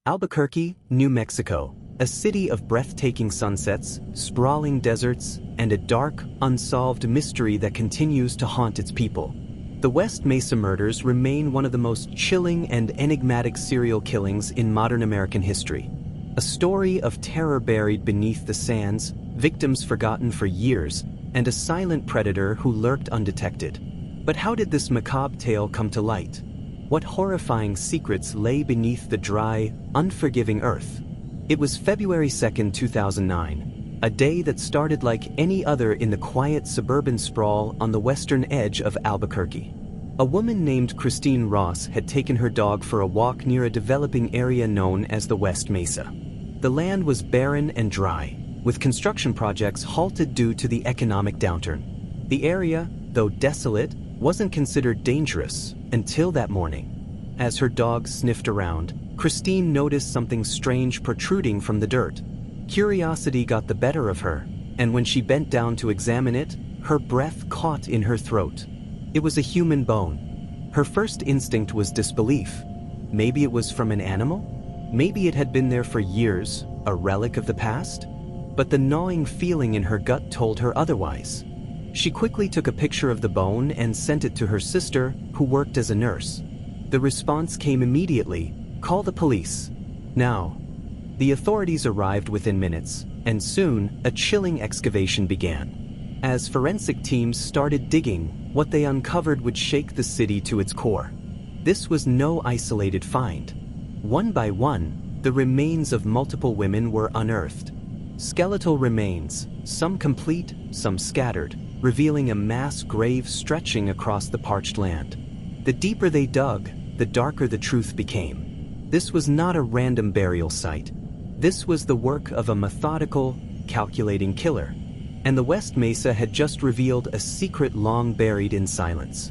Albuquerque, New Mexico, a city of breathtaking sunsets, sprawling deserts, and a dark, unsolved mystery that continues to haunt its people. The West Mesa murders remain one of the most chilling and enigmatic serial killings in modern American history. A story of terror buried beneath the sands, victims forgotten for years, and a silent predator who lurked undetected. But how did this macabre tale come to light? What horrifying secrets lay beneath the dry, unforgiving earth? It was February 2, 2009, a day that started like any other in the quiet suburban sprawl on the western edge of Albuquerque. A woman named Christine Ross had taken her dog for a walk near a developing area known as the West Mesa. The land was barren and dry, with construction projects halted due to the economic downturn. The area, though desolate, wasn't considered dangerous until that morning. As her dog sniffed around, Christine noticed something strange protruding from the dirt. Curiosity got the better of her, and when she bent down to examine it, her breath caught in her throat. It was a human bone. Her first instinct was disbelief. Maybe it was from an animal? Maybe it had been there for years, a relic of the past? But the gnawing feeling in her gut told her otherwise. She quickly took a picture of the bone and sent it to her sister, who worked as a nurse. The response came immediately: "Call the police. Now." The authorities arrived within minutes, and soon, a chilling excavation began. As forensic teams started digging, what they uncovered would shake the city to its core. This was no isolated find. One by one, the remains of multiple women were unearthed. Skeletal remains, some complete, some scattered, revealing a mass grave stretching across the parched land. The deeper they dug, the darker the truth became. This was not a random burial site. This was the work of a methodical, calculating killer. And the West Mesa had just revealed a secret long buried in silence.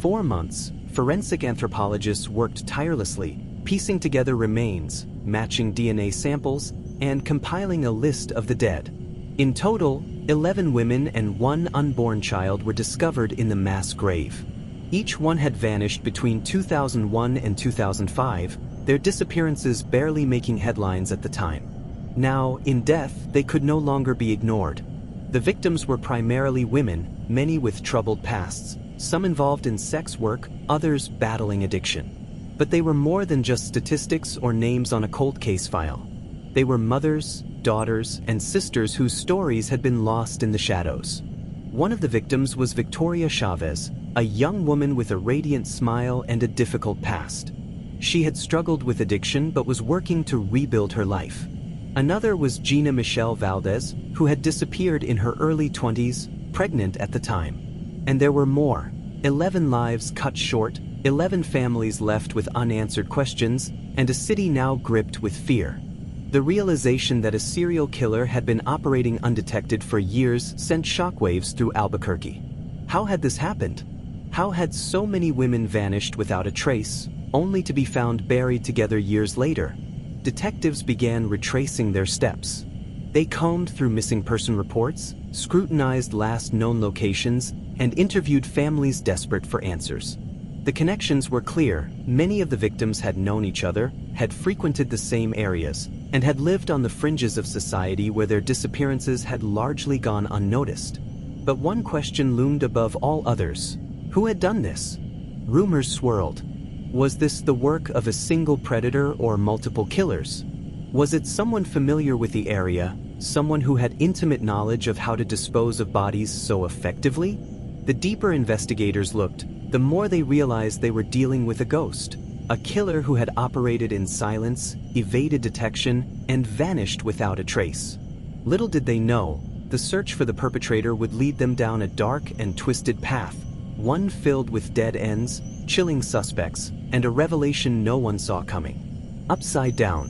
4 months, forensic anthropologists worked tirelessly, piecing together remains, matching DNA samples, and compiling a list of the dead. In total, 11 women and 1 unborn child were discovered in the mass grave. Each one had vanished between 2001 and 2005, their disappearances barely making headlines at the time. Now, in death, they could no longer be ignored. The victims were primarily women, many with troubled pasts, some involved in sex work, others battling addiction. But they were more than just statistics or names on a cold case file. They were mothers, daughters, and sisters whose stories had been lost in the shadows. One of the victims was Victoria Chavez, a young woman with a radiant smile and a difficult past. She had struggled with addiction but was working to rebuild her life. Another was Gina Michelle Valdez, who had disappeared in her early 20s, pregnant at the time. And there were more. 11 lives cut short, 11 families left with unanswered questions, and a city now gripped with fear. The realization that a serial killer had been operating undetected for years sent shockwaves through Albuquerque. How had this happened? How had so many women vanished without a trace, only to be found buried together years later? Detectives began retracing their steps. They combed through missing person reports, scrutinized last known locations, and interviewed families desperate for answers. The connections were clear. Many of the victims had known each other, had frequented the same areas, and had lived on the fringes of society where their disappearances had largely gone unnoticed. But one question loomed above all others. Who had done this? Rumors swirled. Was this the work of a single predator or multiple killers? Was it someone familiar with the area, someone who had intimate knowledge of how to dispose of bodies so effectively? The deeper investigators looked, the more they realized they were dealing with a ghost, a killer who had operated in silence, evaded detection, and vanished without a trace. Little did they know, the search for the perpetrator would lead them down a dark and twisted path, one filled with dead ends, chilling suspects, and a revelation no one saw coming. Upside down.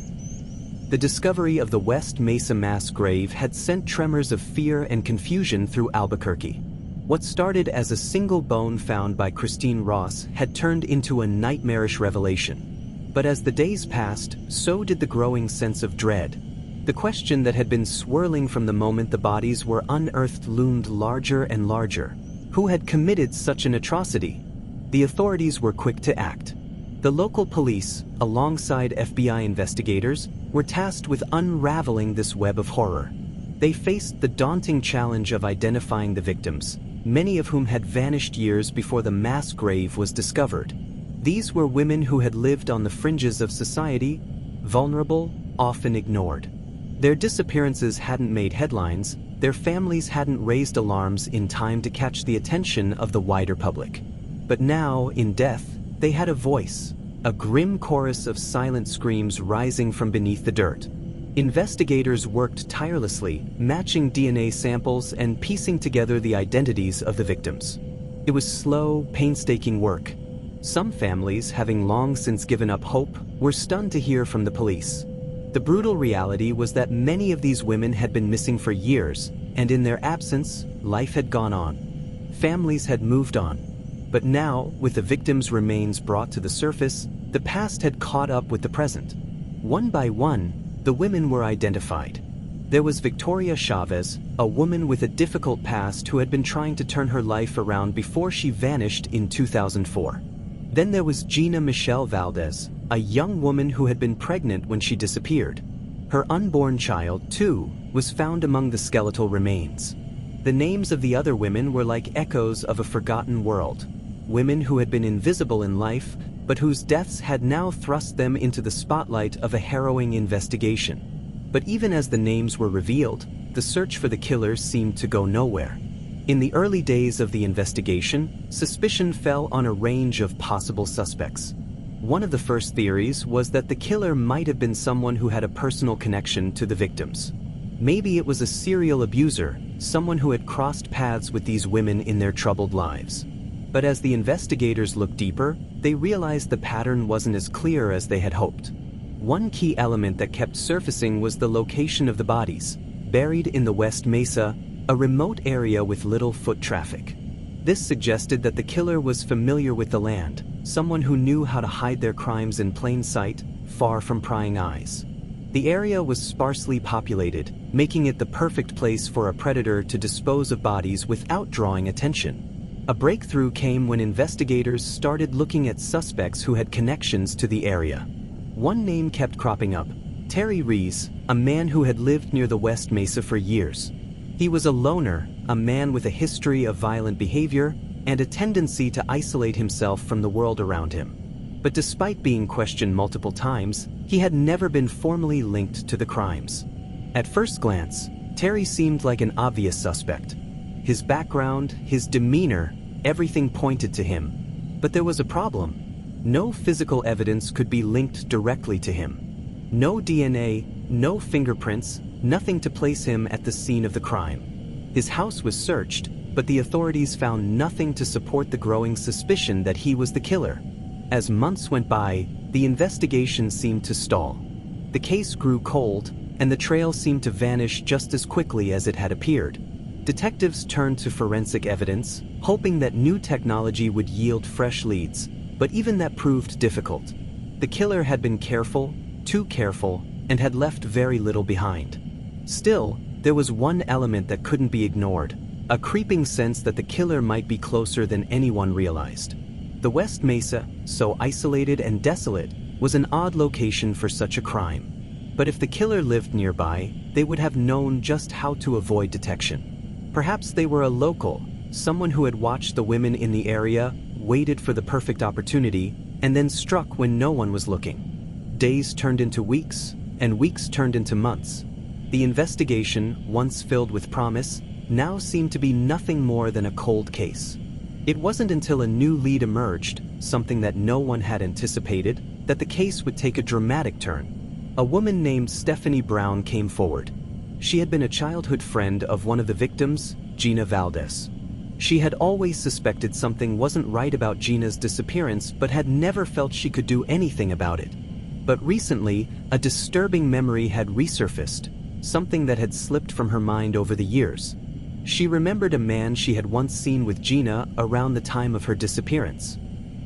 The discovery of the West Mesa mass grave had sent tremors of fear and confusion through Albuquerque. What started as a single bone found by Christine Ross had turned into a nightmarish revelation. But as the days passed, so did the growing sense of dread. The question that had been swirling from the moment the bodies were unearthed loomed larger and larger. Who had committed such an atrocity? The authorities were quick to act. The local police, alongside FBI investigators, were tasked with unraveling this web of horror. They faced the daunting challenge of identifying the victims, many of whom had vanished years before the mass grave was discovered. These were women who had lived on the fringes of society, vulnerable, often ignored. Their disappearances hadn't made headlines, their families hadn't raised alarms in time to catch the attention of the wider public. But now, in death, they had a voice, a grim chorus of silent screams rising from beneath the dirt. Investigators worked tirelessly, matching DNA samples and piecing together the identities of the victims. It was slow, painstaking work. Some families, having long since given up hope, were stunned to hear from the police. The brutal reality was that many of these women had been missing for years, and in their absence, life had gone on. Families had moved on. But now, with the victims' remains brought to the surface, the past had caught up with the present. One by one, the women were identified. There was Victoria Chavez, a woman with a difficult past who had been trying to turn her life around before she vanished in 2004. Then there was Gina Michelle Valdez, a young woman who had been pregnant when she disappeared. Her unborn child, too, was found among the skeletal remains. The names of the other women were like echoes of a forgotten world. Women who had been invisible in life, but whose deaths had now thrust them into the spotlight of a harrowing investigation. But even as the names were revealed, the search for the killers seemed to go nowhere. In the early days of the investigation, suspicion fell on a range of possible suspects. One of the first theories was that the killer might have been someone who had a personal connection to the victims. Maybe it was a serial abuser, someone who had crossed paths with these women in their troubled lives. But as the investigators looked deeper, they realized the pattern wasn't as clear as they had hoped. One key element that kept surfacing was the location of the bodies, buried in the West Mesa, a remote area with little foot traffic. This suggested that the killer was familiar with the land, someone who knew how to hide their crimes in plain sight, far from prying eyes. The area was sparsely populated, making it the perfect place for a predator to dispose of bodies without drawing attention. A breakthrough came when investigators started looking at suspects who had connections to the area. One name kept cropping up: Terry Rees, a man who had lived near the West Mesa for years. He was a loner, a man with a history of violent behavior and a tendency to isolate himself from the world around him. But despite being questioned multiple times, he had never been formally linked to the crimes. At first glance, Terry seemed like an obvious suspect. His background, his demeanor, everything pointed to him. But there was a problem. No physical evidence could be linked directly to him. No DNA, no fingerprints, nothing to place him at the scene of the crime. His house was searched, but the authorities found nothing to support the growing suspicion that he was the killer. As months went by, the investigation seemed to stall. The case grew cold, and the trail seemed to vanish just as quickly as it had appeared. Detectives turned to forensic evidence, hoping that new technology would yield fresh leads, but even that proved difficult. The killer had been careful, too careful, and had left very little behind. Still, there was one element that couldn't be ignored, a creeping sense that the killer might be closer than anyone realized. The West Mesa, so isolated and desolate, was an odd location for such a crime. But if the killer lived nearby, they would have known just how to avoid detection. Perhaps they were a local, someone who had watched the women in the area, waited for the perfect opportunity, and then struck when no one was looking. Days turned into weeks, and weeks turned into months. The investigation, once filled with promise, now seemed to be nothing more than a cold case. It wasn't until a new lead emerged, something that no one had anticipated, that the case would take a dramatic turn. A woman named Stephanie Brown came forward. She had been a childhood friend of one of the victims, Gina Valdez. She had always suspected something wasn't right about Gina's disappearance, but had never felt she could do anything about it. But recently, a disturbing memory had resurfaced, something that had slipped from her mind over the years. She remembered a man she had once seen with Gina around the time of her disappearance.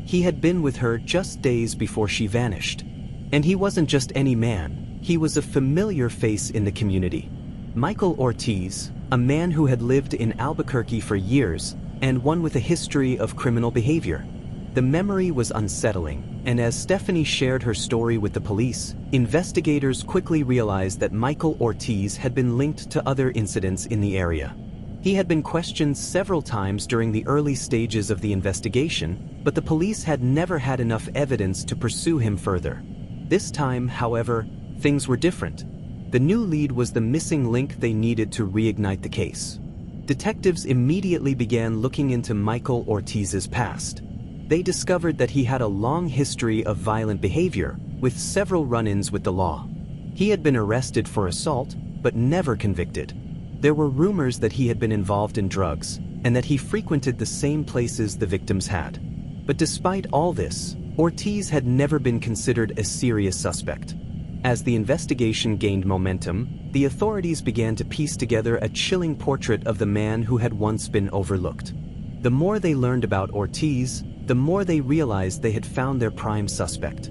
He had been with her just days before she vanished. And he wasn't just any man, he was a familiar face in the community. Michael Ortiz, a man who had lived in Albuquerque for years and one with a history of criminal behavior. The memory was unsettling, and as Stephanie shared her story with the police, investigators quickly realized that Michael Ortiz had been linked to other incidents in the area. He had been questioned several times during the early stages of the investigation, but the police had never had enough evidence to pursue him further. This time, however, things were different. The new lead was the missing link they needed to reignite the case. Detectives immediately began looking into Michael Ortiz's past. They discovered that he had a long history of violent behavior, with several run-ins with the law. He had been arrested for assault, but never convicted. There were rumors that he had been involved in drugs, and that he frequented the same places the victims had. But despite all this, Ortiz had never been considered a serious suspect. As the investigation gained momentum, the authorities began to piece together a chilling portrait of the man who had once been overlooked. The more they learned about Ortiz, the more they realized they had found their prime suspect.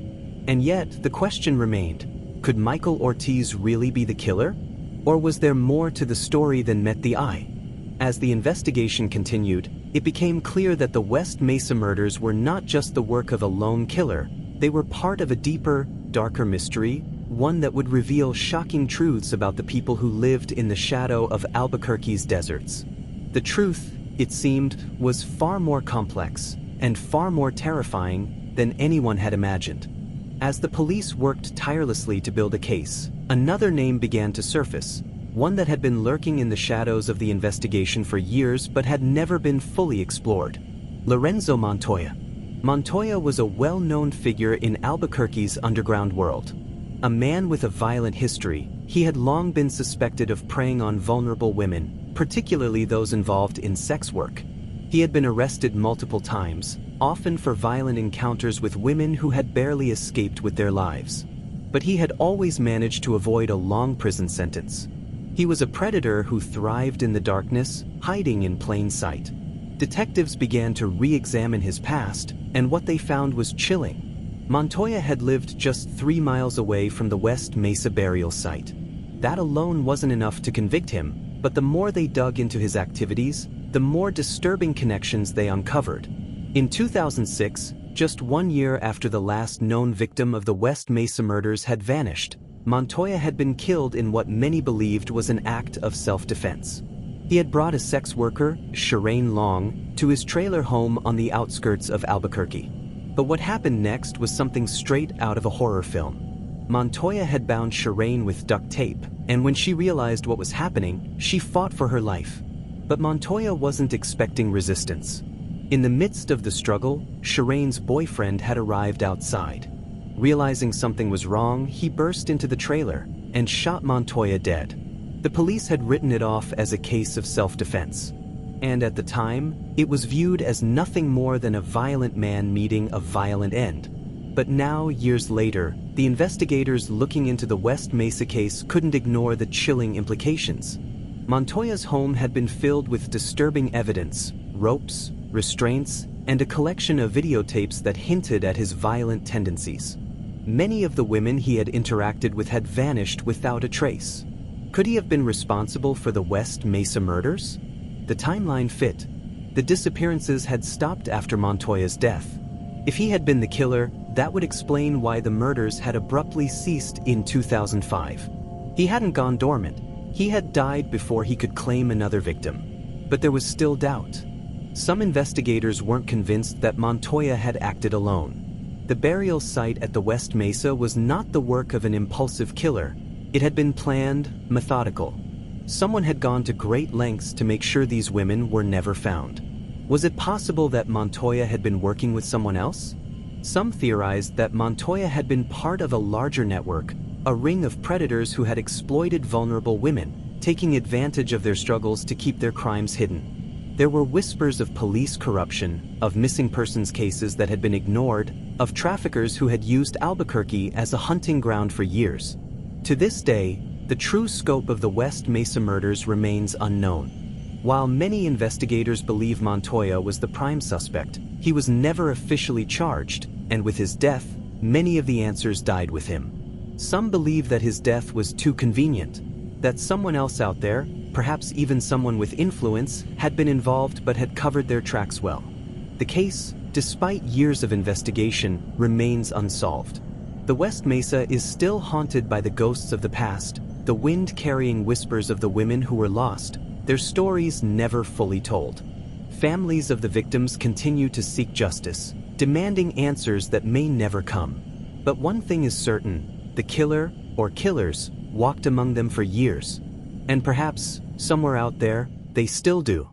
And yet, the question remained, could Michael Ortiz really be the killer? Or was there more to the story than met the eye? As the investigation continued, it became clear that the West Mesa murders were not just the work of a lone killer, they were part of a deeper, darker mystery, one that would reveal shocking truths about the people who lived in the shadow of Albuquerque's deserts. The truth, it seemed, was far more complex and far more terrifying than anyone had imagined. As the police worked tirelessly to build a case, another name began to surface, one that had been lurking in the shadows of the investigation for years but had never been fully explored. Lorenzo Montoya. Montoya was a well-known figure in Albuquerque's underground world. A man with a violent history, he had long been suspected of preying on vulnerable women, particularly those involved in sex work. He had been arrested multiple times, often for violent encounters with women who had barely escaped with their lives. But he had always managed to avoid a long prison sentence. He was a predator who thrived in the darkness, hiding in plain sight. Detectives began to re-examine his past, and what they found was chilling. Montoya had lived just 3 miles away from the West Mesa burial site. That alone wasn't enough to convict him, but the more they dug into his activities, the more disturbing connections they uncovered. In 2006, just 1 year after the last known victim of the West Mesa murders had vanished, Montoya had been killed in what many believed was an act of self-defense. He had brought a sex worker, Shireen Long, to his trailer home on the outskirts of Albuquerque. But what happened next was something straight out of a horror film. Montoya had bound Shireen with duct tape, and when she realized what was happening, she fought for her life. But Montoya wasn't expecting resistance. In the midst of the struggle, Shireen's boyfriend had arrived outside. Realizing something was wrong, he burst into the trailer and shot Montoya dead. The police had written it off as a case of self-defense. And at the time, it was viewed as nothing more than a violent man meeting a violent end. But now, years later, the investigators looking into the West Mesa case couldn't ignore the chilling implications. Montoya's home had been filled with disturbing evidence, ropes, restraints, and a collection of videotapes that hinted at his violent tendencies. Many of the women he had interacted with had vanished without a trace. Could he have been responsible for the West Mesa murders? The timeline fit. The disappearances had stopped after Montoya's death. If he had been the killer, that would explain why the murders had abruptly ceased in 2005. He hadn't gone dormant. He had died before he could claim another victim. But there was still doubt. Some investigators weren't convinced that Montoya had acted alone. The burial site at the West Mesa was not the work of an impulsive killer. It had been planned, methodical. Someone had gone to great lengths to make sure these women were never found. Was it possible that Montoya had been working with someone else? Some theorized that Montoya had been part of a larger network, a ring of predators who had exploited vulnerable women, taking advantage of their struggles to keep their crimes hidden. There were whispers of police corruption, of missing persons cases that had been ignored, of traffickers who had used Albuquerque as a hunting ground for years. To this day, the true scope of the West Mesa murders remains unknown. While many investigators believe Montoya was the prime suspect, he was never officially charged, and with his death, many of the answers died with him. Some believe that his death was too convenient, that someone else out there, perhaps even someone with influence, had been involved but had covered their tracks well. The case, despite years of investigation, remains unsolved. The West Mesa is still haunted by the ghosts of the past, the wind-carrying whispers of the women who were lost, their stories never fully told. Families of the victims continue to seek justice, demanding answers that may never come. But one thing is certain: the killer, or killers, walked among them for years. And perhaps, somewhere out there, they still do.